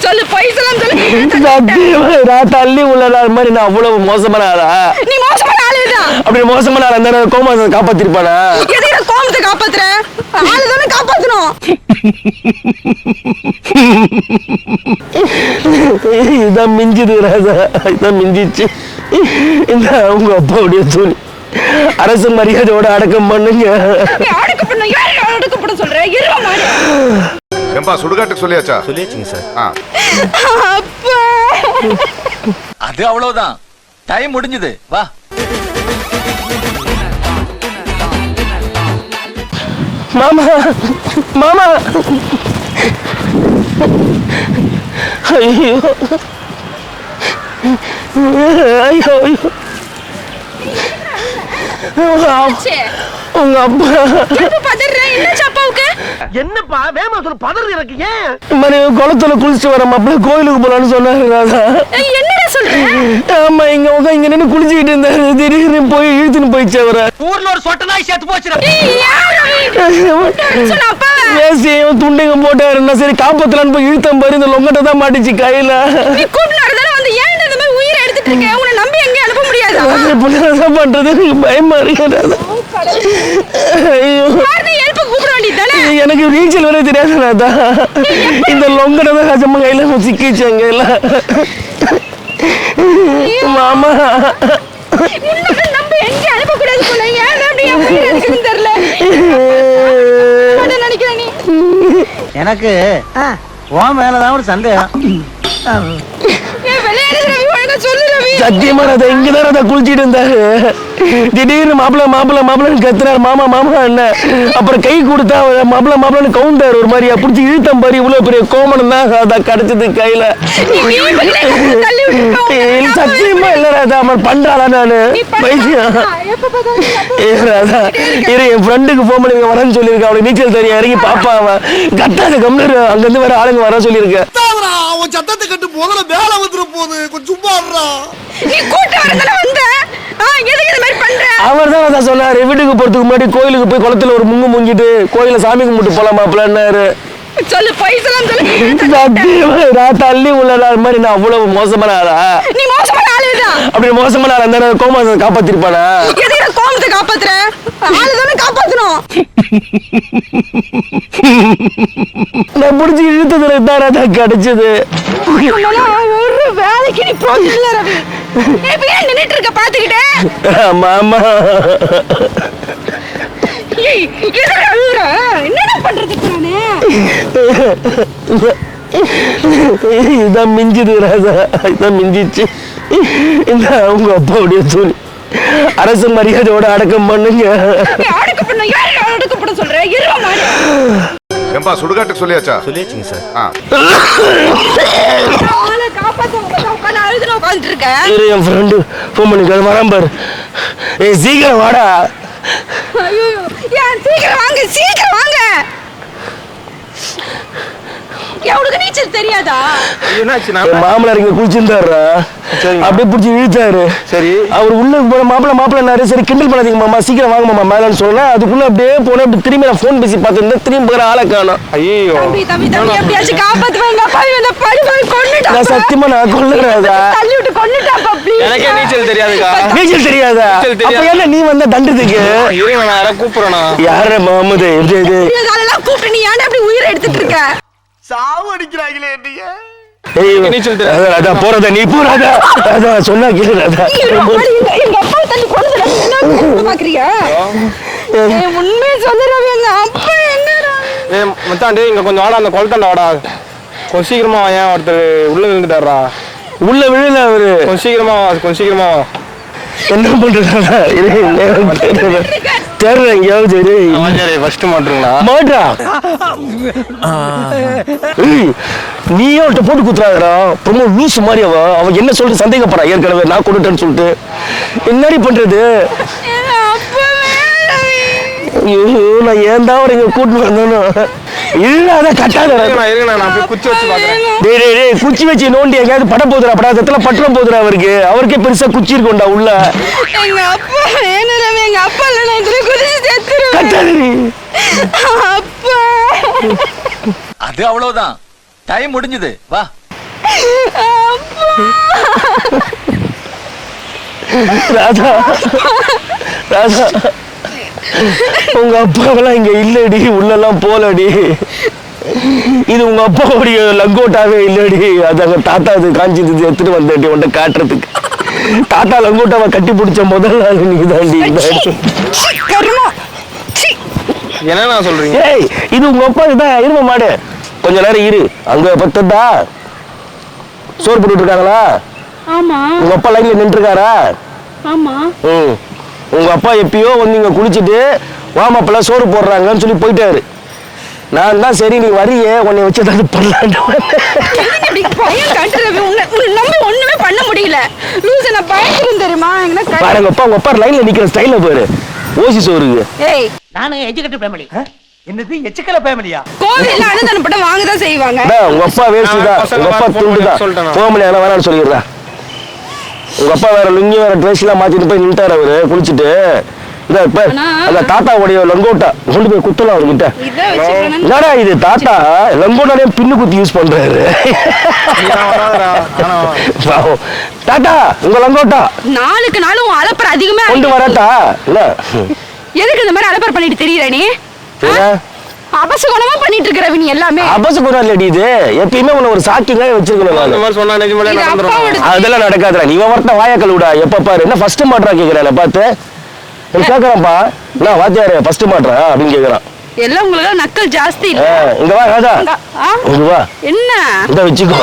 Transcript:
சொல்லு பைசலாம் சொல்லு. சத்தியமா நான் தள்ளி உள்ள மாதிரி நான் அவ்வளவு மோசமான ஆளா? நீ மோசமான ஆளுதான். அப்படி மோசமான ஆளா இருந்தா கோமாசத்தை காப்பாத்திருப்பானா? எதுக்கு கோமத்தை காப்பாத்துற? ஆளுதானே காப்பாத்தணும். இதான் மிஞ்சுது ராஜா, இதான் மிஞ்சிச்சு. இந்த உங்க அப்பாவுடைய தூணி அரசு மரியாதையோட அடக்கம் பண்ணுங்க. அடக்கம் பண்ண யாரு அடக்கம் பண்ண சொல்ற? இருவா மாடு. ஏம்பா சுடுகாட்டுக்கு சொல்லியாச்சா? சொல்லியாச்சுங்க சார். அப்பா அது அவ்வளவுதான், டைம் முடிஞ்சது. வா. மாமா மாமா, ஐயோ ஐயோ ஐயோ, உங்க அப்பா என்னப்பா வேமா சொல்ல பதறு எனக்கு ஏன் மாதிரி குளத்துல குளிச்சுட்டு வர மாப்பிள்ள கோயிலுக்கு போலான்னு சொன்னாரு ராதா. என்னடா சொல்ற? ஆமா, இங்க உட்காந்து இங்க நின்று குளிச்சுக்கிட்டு இருந்தாரு, திடீர்னு போய் இழுத்துன்னு போயிடுச்சு அவரை. ஊர்ல ஒரு சொட்ட நாய் சேர்த்து போச்சு. வேசியும் துண்டையும் போட்டாருன்னா சரி காப்பாத்தலான்னு போய் இழுத்தம் பாரு, இந்த லொங்கட்ட தான் மாட்டிச்சு கையில. பண்றது பயமா இருக்கு. எனக்கு நீச்சல் வர தெரியாது ராதா, இந்த லொங்கட தான் ராஜம்மா கையில சிக்கிச்சாங்க எல்லாம். மாமா எனக்கு உன் மேலதான் ஒரு சந்தேகம். சத்தியமா ராதா இங்கதான் ராதா குளிச்சுட்டு இருந்தாரு, திடீர்னு மாப்பிள்ள மாப்பிள்ள மாப்பிள்ளன்னு கத்துறாரு, மாமா மாமா என்ன. அப்புறம் கை கொடுத்தா மாப்பிள்ள மாப்பிள்ளன்னு கவுண்டாரு, ஒரு மாதிரியா பிடிச்சி இழுத்தம் பாரு. இவ்வளவு பெரிய கோமணம் தான் ராதா கிடைச்சது கையில. சத்தியமா இல்ல ராதா, அவன் பண்றாளா நானு ராதா. என் ஃப்ரெண்டுக்கு போன் பண்ணி வரேன்னு சொல்லியிருக்கேன், அவனுக்கு நீச்சல் தெரியும், இறங்கி பாப்பா அவன் கட்டாத கம்னு அங்க இருந்து வேற ஆளுங்க வர சொல்லியிருக்கேன். சத்தத்தை கட்டு முதல்ல வேலை வந்துட போகுது, கொஞ்சம் சும்மா அவர் தான் சொன்னாரு, வீட்டுக்கு போறதுக்கு முன்னாடி கோயிலுக்கு போய் குளத்துல ஒரு முங்கு முங்கிட்டு கோயில சாமி கும்பிட்டு போலாம் மாப்பிள்ளாரு. சொல்லு பைசலாம் சொல்லு. சத்தியமா நான் தள்ளி உள்ள மாதிரி நான் அவ்வளவு மோசமான ஆளா? நீ மோசமான ஆளுதான். அப்படி மோசமான ஆளா இருந்தா கோமாசத்தை காப்பாத்திருப்பானா? எதுக்கு கோமத்தை காப்பாத்துற? ஆளுதானே காப்பாத்தணும். நான் புடிச்சு இழுத்ததுல தான் ராதா கிடைச்சது. ஒரு வேலைக்கு நீ போகல ரவி. இப்ப ஏன் நின்னுட்டு இருக்க பாத்துக்கிட்டே? மாமா என்னடா பண்றது நானே? இதான் மிஞ்சுது ராதா, இதான் மிஞ்சிச்சு. இந்த உங்க அப்பாவுடைய தூணி அரசு மரியாதையோட அடக்கம் பண்ணுங்க. அடக்கம் பண்ண யாரு அடக்கம் பண்ண சொல்ற? இருவா மாடு. ஏம்பா சுடுகாட்டுக்கு சொல்லியாச்சா? சொல்லியாச்சுங்க சார். ஆளை காப்பாத்துங்க, உட்கார்ந்து அழுதுன்னு உட்கார்ந்துட்டு இருக்க. என் ஃப்ரெண்டு ஃபோன் பண்ணி வரான் பாரு. சீக்கிரம் வாடா. ஐயோ ஏன் சீக்கிரம் வாங்க, சீக்கிரம் வாங்க. எவனுக்கு நீச்சல் தெரியாதா? மாமனார் இங்க குளிச்சிருந்தாரு, அப்படியே பிடிச்சி இழுத்தாரு. சரி அவர் உள்ள போன மாப்பிள்ளாரு. சரி கிண்டல் பண்ணாதீங்க மாமா, சீக்கிரம் வாங்க மாமா மேலன்னு சொன்னா அதுக்குள்ள அப்படியே போன. அப்படி திரும்பி நான் போன் பேசி பார்த்துருந்தேன், திரும்பி போகிற ஆளை காணோம். ஐயோ தம்பி எப்படியாச்சும் காப்பாத்துவாங்க. நான் சத்தியமா நான் கொல்லுறதா? தள்ளி விட்டு கொன்னுட்டாப்பா. எனக்கே நீச்சல் தெரியாதுக்கா. நீச்சல் தெரியாதா? அப்ப என்ன நீ வந்த தண்டத்துக்கு? கூப்பிடறா யார முகமது? அதெல்லாம் கூப்பிட்டு நீ ஏன் அப்படி உயிரை எடுத்துட்டு இருக்க? சாவு அடிக்கிறாங்களே நீங்க. போறதா நீ போறாதா? அதான் சொன்னா கேளுடா. எங்க அப்பா தள்ளி கொண்டு பாக்குறியா? உண்மையை சொல்லுறவங்க எங்க அப்பா என்னடா? மச்சான் இங்க கொஞ்சம் வாடா, அந்த குளத்தாண்ட வாடா, கொஞ்சம் சீக்கிரமா ஏன் ஒருத்தர் உள்ள விழுந்துட்டாரா? உள்ள விழுல அவரு. கொஞ்சம் சீக்கிரமா கொஞ்சம் சீக்கிரமா என்ன பண்றா? தெரியல எங்கேயாவது ஃபர்ஸ்ட் மாட்டுங்களா? மாட்டா நீயே அவள்கிட்ட போட்டு குத்துறாடா. ரொம்ப லூஸ் மாதிரி அவன் என்ன சொல்லிட்டு சந்தேகப்படுறா. ஏற்கனவே நான் கொண்டுட்டேன்னு சொல்லிட்டு என்னடி பண்றது? நான் ஏன் தான் இங்க கூட்டு வந்தேன்னு இல்லாத கட்டாத குச்சி வச்சு நோண்டி எங்கேயாவது பட போதுரா, படாதத்துல பட்டம் போதுரா. அவருக்கே பெருசா குச்சி இருக்கும்டா உள்ள. எங்க அப்பா எங்க அப்பா அது அவ்வளவுதான், டைம் முடிஞ்சது. வா. ராதா ராதா உங்க அப்பாவெல்லாம் இங்க இல்லடி, உள்ளெல்லாம் போலடி. இது உங்க அப்பாவுடைய லங்கோட்டாவே இல்லடி. அது அங்க தாத்தா இது காஞ்சி எடுத்துட்டு வந்தடி உன்னை காட்டுறதுக்கு. தாத்தா லங்கோட்டாவை கட்டி பிடிச்ச முதல் நாள் நீ தாண்டி. என்னண்ணா சொல்றீங்க? ஏய், இது உங்க அப்பா தான் எருமை மாடு. கொஞ்ச நேரம் இரு. அங்க பத்ததா சோறு போட்டுட்டு இருக்காங்களா? ஆமா உங்க அப்பா லைன்ல நின்று இருக்காரா? ஆமா. உங்க அப்பா எப்பயோ வந்து இங்க குளிச்சுட்டு வாமாப்பிள்ள சோறு போடுறாங்கன்னு சொல்லி போயிட்டாரு. நான் தான் சரி நீ வரியே உன்னை வச்சு ஏதாவது பண்ணலான்னு. பையன் கட்டுறது உன்னை நம்பி ஒண்ணுமே பண்ண முடியல. லூசு, நான் பயந்துரும் தெரியுமா? பாருங்க அப்பா, உங்க அப்பா லைன்ல நிக்கிற ஸ்டைல பாரு. ஓசி சோறுக்கு. ஏய், நானு எஜுகேட்டட் ஃபேமிலி. என்னது எச்சுக்கல ஃபேமிலியா? கோவில்ல அன்னதானம் படம் வாங்க தான் செய்வாங்க. உங்க அப்பா வேஸ்ட் தான், உங்க அப்பா துண்டு தான். போகல எல்லாம் வேணாம்னு சொல்லிடுறா. உங்க அப்பா வேற லுங்கி வேற ட்ரெஸ் எல்லாம் மாத்திட்டு போய் நின்ட்டாரு அவரு குளிச்சுட்டு. அந்த தாத்தாவுடைய லங்கோட்டா கொண்டு போய் குத்தலாம் அவர்கிட்ட. என்னடா இது தாத்தா லங்கோட்டாலே பின்னு குத்தி யூஸ் பண்றாரு. தாத்தா உங்க லங்கோட்டா நாளுக்கு நாள் உன் அலப்பற அதிகமா கொண்டு வரட்டா? இல்ல எதுக்கு இந்த மாதிரி அலப்பற பண்ணிட்டு தெரியற நீ? அபசகுணமா பண்ணிட்டு இருக்கற நீ எல்லாமே. அபசகுணம் இல்லடி இது. எப்பயுமே உன்னை ஒரு சாக்கிங்கா வச்சிருக்கணும். அந்த மாதிரி சொன்னா நிஜமாலே நடந்துரும். அதெல்லாம் நடக்காதுடா. நீ வரட்ட வாயக்கல் விடா. எப்ப பாரு என்ன ஃபர்ஸ்ட் மாட்றா கேக்குறேன் பார்த்து. கேக்குறான்ப்பா நான் வாத்தியாரு ஃபர்ஸ்ட் மாட்றா அப்படின்னு கேக்குறான். எல்லாம் உங்களுக்கு நக்கல் ஜாஸ்தி இல்ல. இங்க வா ராஜா, இங்க வா. என்ன இத வச்சுக்கோ.